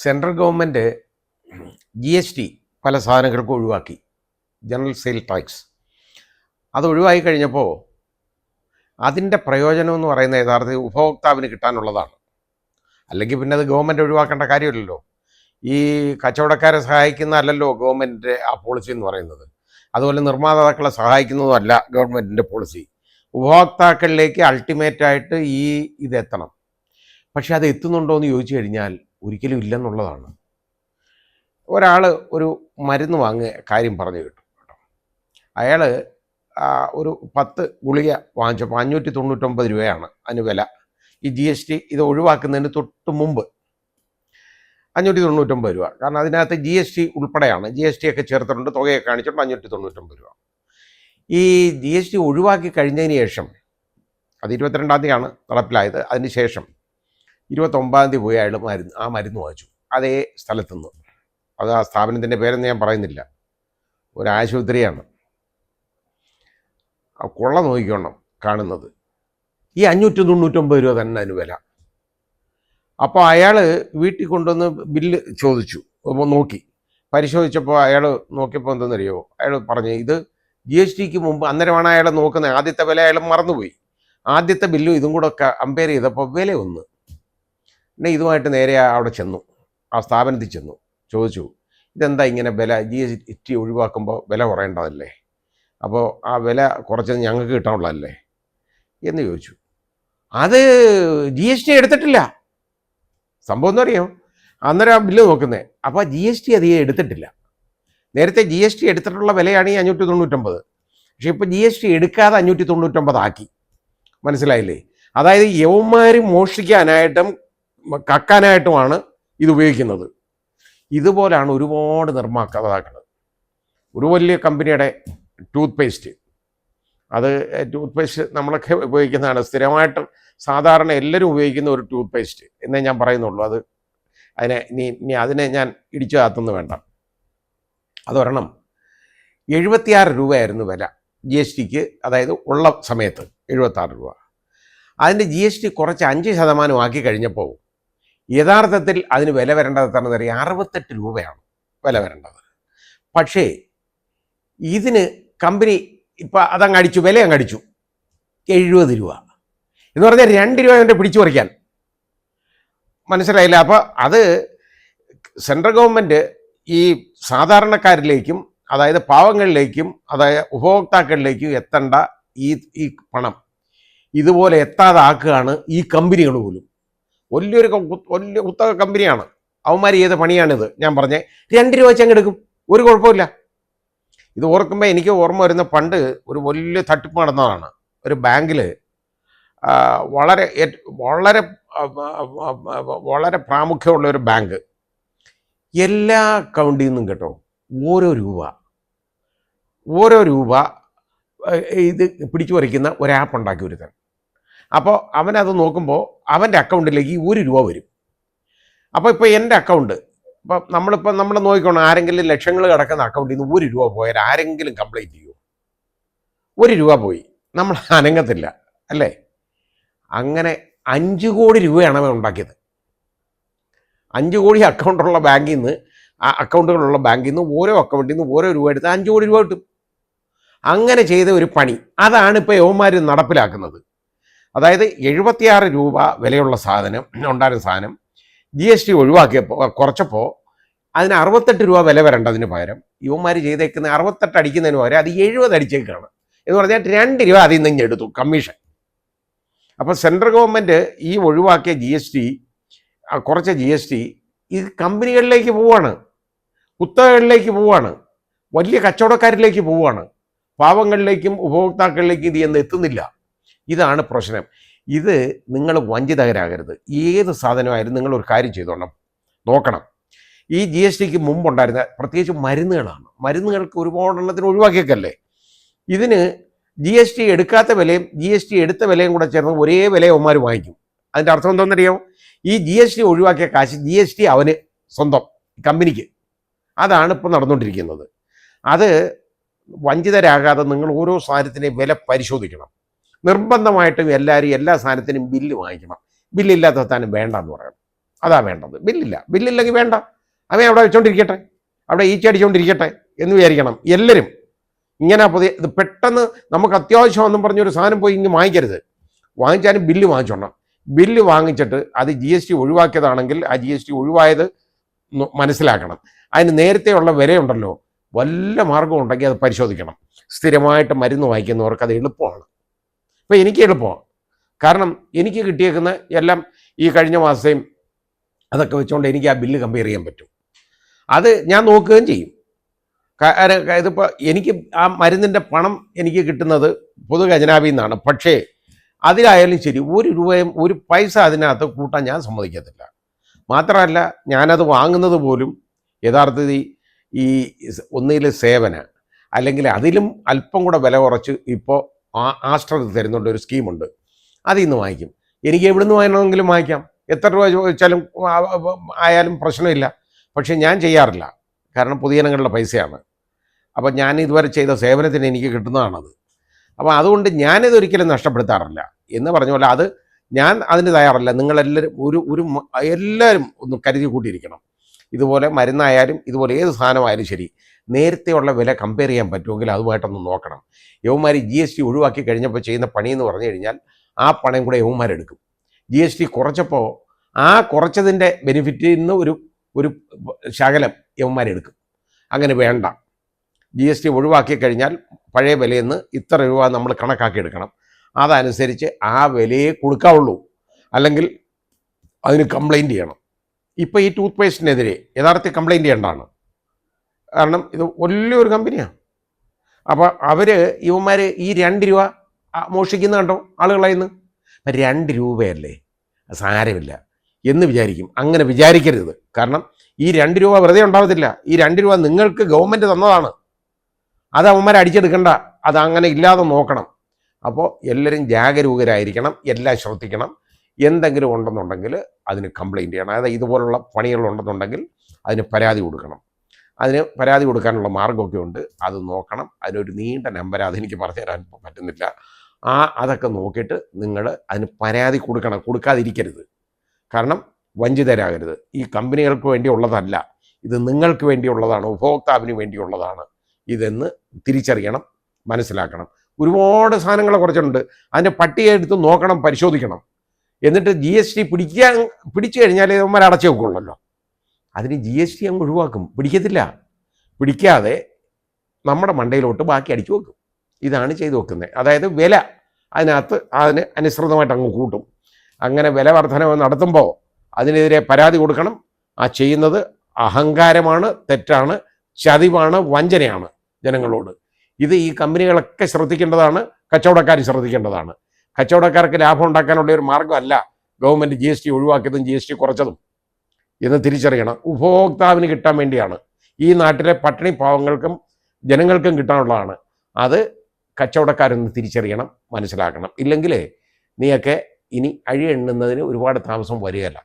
Central government GST പല സാധനങ്ങൾക്കും ഒഴിവാക്കി. ജനറൽ സെയിൽ ടാക്സ് അത് ഒഴിവാക്കി കഴിഞ്ഞപ്പോൾ അതിൻ്റെ പ്രയോജനം എന്ന് പറയുന്നത് യഥാർത്ഥത്തിൽ ഉപഭോക്താവിന് കിട്ടാനുള്ളതാണ്. അല്ലെങ്കിൽ പിന്നെ അത് ഗവൺമെൻറ് ഒഴിവാക്കേണ്ട കാര്യമില്ലല്ലോ. ഈ കച്ചവടക്കാരെ സഹായിക്കുന്നതല്ലല്ലോ ഗവൺമെൻറ്റിൻ്റെ ആ പോളിസി എന്ന് പറയുന്നത്. അതുപോലെ നിർമ്മാതാക്കളെ സഹായിക്കുന്നതുമല്ല ഗവൺമെൻറ്റിൻ്റെ പോളിസി. ഉപഭോക്താക്കളിലേക്ക് അൾട്ടിമേറ്റായിട്ട് ഇതെത്തണം. പക്ഷെ അത് എത്തുന്നുണ്ടോ എന്ന് ചോദിച്ചു കഴിഞ്ഞാൽ ഒരിക്കലും ഇല്ലെന്നുള്ളതാണ്. ഒരാൾ ഒരു മരുന്ന് വാങ്ങിയ കാര്യം പറഞ്ഞു കിട്ടും കേട്ടോ. അയാൾ ഒരു 10 ഗുളിക വാങ്ങിച്ചപ്പോൾ 599 രൂപയാണ് അതിന് വില. ഈ GST ഇത് ഒഴിവാക്കുന്നതിന് തൊട്ട് മുമ്പ് 599 രൂപ. കാരണം അതിനകത്ത് GST ഉൾപ്പെടെയാണ്. GST ഒക്കെ ചേർത്തിട്ടുണ്ട്, തുകയൊക്കെ കാണിച്ചിട്ടുണ്ട്. 599 രൂപ. ഈ GST ഒഴിവാക്കി കഴിഞ്ഞതിന് ശേഷം, അത് 22-ാം തീയതിയാണ് നടപ്പിലായത്. അതിന് ശേഷം 29-ാം തീയതി പോയി അയാൾ ആ മരുന്ന് വാങ്ങിച്ചു അതേ സ്ഥലത്തുനിന്ന്. അത് ആ സ്ഥാപനത്തിൻ്റെ പേരൊന്നും ഞാൻ പറയുന്നില്ല, ഒരു ആശുപത്രിയാണ്. കൊള്ള നോക്കിക്കോണം കാണുന്നത്. ഈ 599 രൂപ തന്നെ അതിന് വില. അപ്പോൾ അയാൾ വീട്ടിൽ കൊണ്ടുവന്ന് ബില്ല് ചോദിച്ചു, നോക്കി പരിശോധിച്ചപ്പോൾ അയാൾ നോക്കിയപ്പോൾ എന്തെന്നറിയോ, അയാൾ പറഞ്ഞു ഇത് GSTക്ക് മുമ്പ്. അന്നേരമാണ് അയാൾ നോക്കുന്നത്. ആദ്യത്തെ വില അയാൾ മറന്നുപോയി. ആദ്യത്തെ ബില്ലും ഇതും കൂടെ കമ്പയർ ചെയ്തപ്പോൾ വില ഒന്ന്. പിന്നെ ഇതുമായിട്ട് നേരെ അവിടെ ചെന്നു, ആ സ്ഥാപനത്തിൽ ചെന്നു, ചോദിച്ചു ഇതെന്താ ഇങ്ങനെ വില, GST ഒഴിവാക്കുമ്പോൾ വില കുറയേണ്ടതല്ലേ, അപ്പോൾ ആ വില കുറച്ചത് ഞങ്ങൾക്ക് കിട്ടാനുള്ളതല്ലേ എന്ന് ചോദിച്ചു. അത് GST എടുത്തിട്ടില്ല. സംഭവം എന്ന് അറിയാം, അന്നേരം ആ ബില്ല് നോക്കുന്നത്. അപ്പോൾ GST അധികം എടുത്തിട്ടില്ല. നേരത്തെ GST എടുത്തിട്ടുള്ള വിലയാണ് ഈ 599. പക്ഷെ ഇപ്പോൾ GST എടുക്കാതെ 599 ആക്കി. മനസ്സിലായില്ലേ? അതായത് യവന്മാർ മോഷ്ടിക്കാനായിട്ടും കക്കാനായിട്ടുമാണ് ഇത് ഉപയോഗിക്കുന്നത്. ഇതുപോലാണ് ഒരുപാട് നിർമ്മാതാക്കൾ. ഒരു വലിയ കമ്പനിയുടെ ടൂത്ത് പേസ്റ്റ്, അത് ടൂത്ത് പേസ്റ്റ് നമ്മളൊക്കെ ഉപയോഗിക്കുന്നതാണ് സ്ഥിരമായിട്ട്, സാധാരണ എല്ലാവരും ഉപയോഗിക്കുന്ന ഒരു ടൂത്ത് പേസ്റ്റ് എന്നേ ഞാൻ പറയുന്നുള്ളൂ. അതിനെ ഞാൻ ഇടിച്ചു കാത്തുനിന്ന് വേണ്ട. അതൊരെണ്ണം 76 രൂപയായിരുന്നു വില GSTക്ക്. അതായത് ഉള്ള സമയത്ത് 76 രൂപ. അതിൻ്റെ GST കുറച്ച് 5% ആക്കി കഴിഞ്ഞപ്പോൾ യഥാർത്ഥത്തിൽ അതിന് വില വരേണ്ടത് എത്രയെന്ന് അറിയാം, 68 രൂപയാണ് വില വരേണ്ടത്. പക്ഷേ ഇതിന് കമ്പനി ഇപ്പം അതങ്ങ് അടിച്ചു, വില അങ്ങ് അടിച്ചു 70 രൂപ എന്ന് പറഞ്ഞാൽ 2 രൂപ കൊണ്ട് പിടിച്ചു പറിക്കാൻ. മനസ്സിലായില്ല? അപ്പോൾ അത് സെൻട്രൽ ഗവൺമെൻറ് ഈ സാധാരണക്കാരിലേക്കും, അതായത് പാവങ്ങളിലേക്കും, അതായത് ഉപഭോക്താക്കളിലേക്കും എത്തേണ്ട ഈ പണം ഇതുപോലെ എത്താതാക്കുകയാണ് ഈ കമ്പനികൾ പോലും. വലിയ കുത്തക കമ്പനിയാണ്. അവന്മാർ ചെയ്ത പണിയാണിത്. ഞാൻ പറഞ്ഞേ 2 രൂപ വെച്ച് അങ്ങ് എടുക്കും, ഒരു കുഴപ്പമില്ല. ഇത് ഓർക്കുമ്പോൾ എനിക്ക് ഓർമ്മ വരുന്ന, പണ്ട് ഒരു വലിയ തട്ടിപ്പ് നടന്നതാണ്. ഒരു ബാങ്കിൽ വളരെ വളരെ വളരെ പ്രാമുഖ്യമുള്ള ഒരു ബാങ്ക്. എല്ലാ അക്കൗണ്ടിൽ നിന്നും കേട്ടോ ഓരോ രൂപ ഇത് പിടിച്ചു പറിക്കുന്ന ഒരു ആപ്പ് ഉണ്ടാക്കി ഒരുത്തൻ. അപ്പോൾ അവനത് നോക്കുമ്പോൾ അവൻ്റെ അക്കൗണ്ടിലേക്ക് 1 രൂപ വരും. അപ്പോൾ ഇപ്പോൾ എൻ്റെ അക്കൗണ്ട്, ഇപ്പം നമ്മൾ നോക്കിക്കോണം, ആരെങ്കിലും ലക്ഷങ്ങൾ കിടക്കുന്ന അക്കൗണ്ടിൽ നിന്ന് 1 രൂപ പോയാൽ ആരെങ്കിലും കംപ്ലൈൻറ്റ് ചെയ്യുമോ? 1 രൂപ പോയി, നമ്മൾ അനങ്ങത്തില്ല അല്ലേ? അങ്ങനെ 5 കോടി രൂപയാണ് അവൻ ഉണ്ടാക്കിയത്. 5 കോടി അക്കൗണ്ടുള്ള ബാങ്കിൽ നിന്ന്, അക്കൗണ്ടുകളുള്ള ബാങ്കിൽ നിന്ന് ഓരോ അക്കൗണ്ടിൽ നിന്ന് ഓരോ രൂപ എടുത്ത് 5 കോടി രൂപ കിട്ടും. അങ്ങനെ ചെയ്ത ഒരു പണി, അതാണ് ഇപ്പോൾ യവന്മാർ നടപ്പിലാക്കുന്നത്. അതായത് 76 രൂപ വിലയുള്ള സാധനം ഉണ്ടായിരുന്ന സാധനം GST ഒഴിവാക്കിയപ്പോൾ, കുറച്ചപ്പോൾ അതിന് 68 രൂപ വില വരേണ്ടതിന് പകരം യുവന്മാർ ചെയ്തേക്കുന്ന 68 അടിക്കുന്നതിന് പകരം അത് 70 അടിച്ചേക്കാണ്. എന്ന് പറഞ്ഞാൽ 2 രൂപ അതിൽ നിന്ന് എടുത്തു കമ്മീഷൻ. അപ്പോൾ സെൻട്രൽ ഗവൺമെൻറ് ഈ ഒഴിവാക്കിയ GST, കുറച്ച GST ഇത് കമ്പനികളിലേക്ക് പോവുകയാണ്, കുത്തകകളിലേക്ക് പോവുകയാണ്, വലിയ കച്ചവടക്കാരിലേക്ക് പോവുകയാണ്. പാവങ്ങളിലേക്കും ഉപഭോക്താക്കളിലേക്കും ഇത് എന്ന് എത്തുന്നില്ല. ഇതാണ് പ്രശ്നം. ഇത് നിങ്ങൾ വഞ്ചിതകരാകരുത്. ഏത് സാധനമായാലും നിങ്ങളൊരു കാര്യം ചെയ്തോണം, നോക്കണം. ഈ GSTക്ക് മുമ്പുണ്ടായിരുന്ന പ്രത്യേകിച്ച് മരുന്നുകളാണ്. മരുന്നുകൾക്ക് ഒരുപാടെണ്ണത്തിന് ഒഴിവാക്കിയേക്കല്ലേ. ഇതിന് GST എടുക്കാത്ത വിലയും GST എടുത്ത വിലയും കൂടെ ചേർന്ന് ഒരേ വില അവന്മാർ വാങ്ങിക്കും. അതിൻ്റെ അർത്ഥം എന്താണെന്നറിയാമോ? ഈ GST ഒഴിവാക്കിയ കാശ് GST അവന് സ്വന്തം, കമ്പനിക്ക്. അതാണ് ഇപ്പോൾ നടന്നുകൊണ്ടിരിക്കുന്നത്. അത് വഞ്ചിതരാകാതെ നിങ്ങൾ ഓരോ സാധനത്തിനെയും വില പരിശോധിക്കണം. നിർബന്ധമായിട്ടും എല്ലാവരും എല്ലാ സാധനത്തിനും ബില്ല് വാങ്ങിക്കണം. ബില്ലില്ലാത്ത സാധനം വേണ്ടെന്ന് പറയണം. അതാ വേണ്ടത്. ബില്ലില്ലെങ്കിൽ വേണ്ട, അവൻ അവിടെ വെച്ചോണ്ടിരിക്കട്ടെ, അവിടെ ഈച്ച അടിച്ചുകൊണ്ടിരിക്കട്ടെ എന്ന് വിചാരിക്കണം എല്ലാവരും. ഇങ്ങനെ ഇത് പെട്ടെന്ന് നമുക്ക് അത്യാവശ്യമെന്നും പറഞ്ഞൊരു സാധനം പോയി ഇങ്ങ് വാങ്ങിക്കരുത്. വാങ്ങിച്ചാലും ബില്ല് വാങ്ങിച്ചോണം. ബില്ല് വാങ്ങിച്ചിട്ട് അത് GST ഒഴിവാക്കിയതാണെങ്കിൽ ആ GST ഒഴിവായത് മനസ്സിലാക്കണം. അതിന് നേരത്തെയുള്ള വിലയുണ്ടല്ലോ, വല്ല മാർഗം ഉണ്ടെങ്കിൽ അത് പരിശോധിക്കണം. സ്ഥിരമായിട്ട് മരുന്ന് വാങ്ങിക്കുന്നവർക്ക് അത് എളുപ്പമാണ്. ഇപ്പം എനിക്ക് എളുപ്പമാണ്, കാരണം എനിക്ക് കിട്ടിയേക്കുന്ന എല്ലാം ഈ കഴിഞ്ഞ മാസത്തെയും അതൊക്കെ വെച്ചുകൊണ്ട് എനിക്ക് ആ ബില്ല് കമ്പയർ ചെയ്യാൻ പറ്റും. അത് ഞാൻ നോക്കുകയും ചെയ്യും. ഇതിപ്പോൾ എനിക്ക് ആ മരുന്നിൻ്റെ പണം എനിക്ക് കിട്ടുന്നത് പൊതു ഖജനാവിൽ നിന്നാണ്. പക്ഷേ അതിലായാലും ശരി, ഒരു രൂപയും ഒരു പൈസ അതിനകത്ത് കൂട്ടാൻ ഞാൻ സമ്മതിക്കത്തില്ല. മാത്രമല്ല, ഞാനത് വാങ്ങുന്നത് പോലും യഥാർത്ഥത്തിൽ ഈ ഒന്നിൽ സേവന അല്ലെങ്കിൽ അതിലും അല്പം കൂടെ വില കുറച്ച് ഇപ്പോൾ ആസ്ട്ര തരുന്നുണ്ട്, ഒരു സ്കീമുണ്ട്, അതിൽ നിന്ന് വാങ്ങിക്കും. എനിക്ക് എവിടെ നിന്ന് വാങ്ങണമെങ്കിലും വാങ്ങിക്കാം, എത്ര രൂപ ചോദിച്ചാലും ആയാലും പ്രശ്നമില്ല. പക്ഷെ ഞാൻ ചെയ്യാറില്ല, കാരണം പൊതുജനങ്ങളുടെ പൈസയാണ്. അപ്പം ഞാൻ ഇതുവരെ ചെയ്ത സേവനത്തിന് എനിക്ക് കിട്ടുന്നതാണത്. അപ്പോൾ അതുകൊണ്ട് ഞാനിതൊരിക്കലും നഷ്ടപ്പെടുത്താറില്ല എന്ന് പറഞ്ഞ പോലെ അത് ഞാൻ അതിന് തയ്യാറല്ല. നിങ്ങളെല്ലാവരും എല്ലാവരും ഒന്ന് കരുതി കൂട്ടിയിരിക്കണം. ഇതുപോലെ മരുന്നായാലും ഇതുപോലെ ഏത് സാധനമായാലും ശരി, നേരത്തെയുള്ള വില കമ്പയർ ചെയ്യാൻ പറ്റുമെങ്കിൽ അതുമായിട്ടൊന്ന് നോക്കണം. യവന്മാർ GST ഒഴിവാക്കി കഴിഞ്ഞപ്പോൾ ചെയ്യുന്ന പണി എന്ന് പറഞ്ഞു കഴിഞ്ഞാൽ ആ പണം കൂടെ യവന്മാരെടുക്കും. GST കുറച്ചപ്പോൾ ആ കുറച്ചതിൻ്റെ ബെനിഫിറ്റിൽ നിന്ന് ഒരു ശകലം യവന്മാരെടുക്കും. അങ്ങനെ വേണ്ട. GST ഒഴിവാക്കി കഴിഞ്ഞാൽ പഴയ വിലയിൽ നിന്ന് ഇത്ര രൂപ നമ്മൾ കണക്കാക്കി എടുക്കണം. അതനുസരിച്ച് ആ വിലയെ കൊടുക്കാവുള്ളൂ, അല്ലെങ്കിൽ അതിന് കംപ്ലൈൻറ്റ് ചെയ്യണം. ഇപ്പോൾ ഈ ടൂത്ത് പേസ്റ്റിനെതിരെ യഥാർത്ഥത്തിൽ കംപ്ലൈൻറ്റ് ചെയ്യേണ്ടതാണ്, കാരണം ഇത് വലിയൊരു കമ്പനിയാണ്. അപ്പോൾ ഇവന്മാർ ഈ 2 രൂപ മോഷിക്കുന്ന കണ്ടോ ആളുകളായി നിന്ന്. 2 രൂപയല്ലേ, സാരമില്ല എന്ന് വിചാരിക്കും. അങ്ങനെ വിചാരിക്കരുത്, കാരണം ഈ 2 രൂപ വെറുതെ ഉണ്ടാവത്തില്ല. ഈ 2 രൂപ നിങ്ങൾക്ക് ഗവൺമെൻറ് തന്നതാണ്, അത് അവന്മാരെ അടിച്ചെടുക്കണ്ട, അതങ്ങനെ ഇല്ലാതെ നോക്കണം. അപ്പോൾ എല്ലാവരും ജാഗരൂകരായിരിക്കണം, എല്ലാം ശ്രദ്ധിക്കണം. എന്തെങ്കിലും ഉണ്ടെന്നുണ്ടെങ്കിൽ അതിന് കംപ്ലൈൻറ്റ് ചെയ്യണം. അതായത് ഇതുപോലുള്ള പണികളുണ്ടെന്നുണ്ടെങ്കിൽ അതിന് പരാതി കൊടുക്കണം. അതിന് പരാതി കൊടുക്കാനുള്ള മാർഗ്ഗമൊക്കെ ഉണ്ട്, അത് നോക്കണം. അതിനൊരു നീണ്ട നമ്പർ അതെനിക്ക് പറഞ്ഞു തരാൻ പറ്റുന്നില്ല. അതൊക്കെ നോക്കിയിട്ട് നിങ്ങൾ അതിന് പരാതി കൊടുക്കണം, കൊടുക്കാതിരിക്കരുത്. കാരണം വഞ്ചിതരാകരുത്. ഈ കമ്പനികൾക്ക് വേണ്ടിയുള്ളതല്ല, ഇത് നിങ്ങൾക്ക് വേണ്ടിയുള്ളതാണ്, ഉപഭോക്താവിന് വേണ്ടിയുള്ളതാണ് ഇതെന്ന് തിരിച്ചറിയണം, മനസ്സിലാക്കണം. ഒരുപാട് സാധനങ്ങളെ കുറിച്ചുണ്ട്, അതിൻ്റെ പട്ടിക എടുത്ത് നോക്കണം, പരിശോധിക്കണം. എന്നിട്ട് GST പിടിച്ചു കഴിഞ്ഞാൽ ഇവന്മാർ അടച്ചു വെക്കുള്ളല്ലോ. അതിന് GST അങ്ങ് ഒഴിവാക്കും, പിടിക്കത്തില്ല. പിടിക്കാതെ നമ്മുടെ മണ്ടയിലോട്ട് ബാക്കി അടിച്ചു വെക്കും. ഇതാണ് ചെയ്തു വെക്കുന്നത്. അതായത് വില അതിന് അനുസൃതമായിട്ട് അങ്ങ് കൂട്ടും. അങ്ങനെ വില വർധനവ് നടത്തുമ്പോൾ അതിനെതിരെ പരാതി കൊടുക്കണം. ആ ചെയ്യുന്നത് അഹങ്കാരമാണ്, തെറ്റാണ്, ചതിവാണ്, വഞ്ചനയാണ് ജനങ്ങളോട്. ഇത് ഈ കമ്പനികളൊക്കെ ശ്രദ്ധിക്കേണ്ടതാണ്, കച്ചവടക്കാർ ശ്രദ്ധിക്കേണ്ടതാണ്. കച്ചവടക്കാർക്ക് ലാഭം ഉണ്ടാക്കാനുള്ള ഒരു മാർഗ്ഗമല്ല ഗവൺമെൻറ് GST ഒഴിവാക്കിയതും GST കുറച്ചതും എന്ന് തിരിച്ചറിയണം. ഉപഭോക്താവിന് കിട്ടാൻ വേണ്ടിയാണ്, ഈ നാട്ടിലെ പട്ടിണി പാവങ്ങൾക്കും ജനങ്ങൾക്കും കിട്ടാനുള്ളതാണ്. അത് കച്ചവടക്കാരെന്ന് തിരിച്ചറിയണം, മനസ്സിലാക്കണം. ഇല്ലെങ്കിൽ നീയൊക്കെ ഇനി അഴി എണ്ണുന്നതിന് ഒരുപാട് താമസം വരികയില്ല.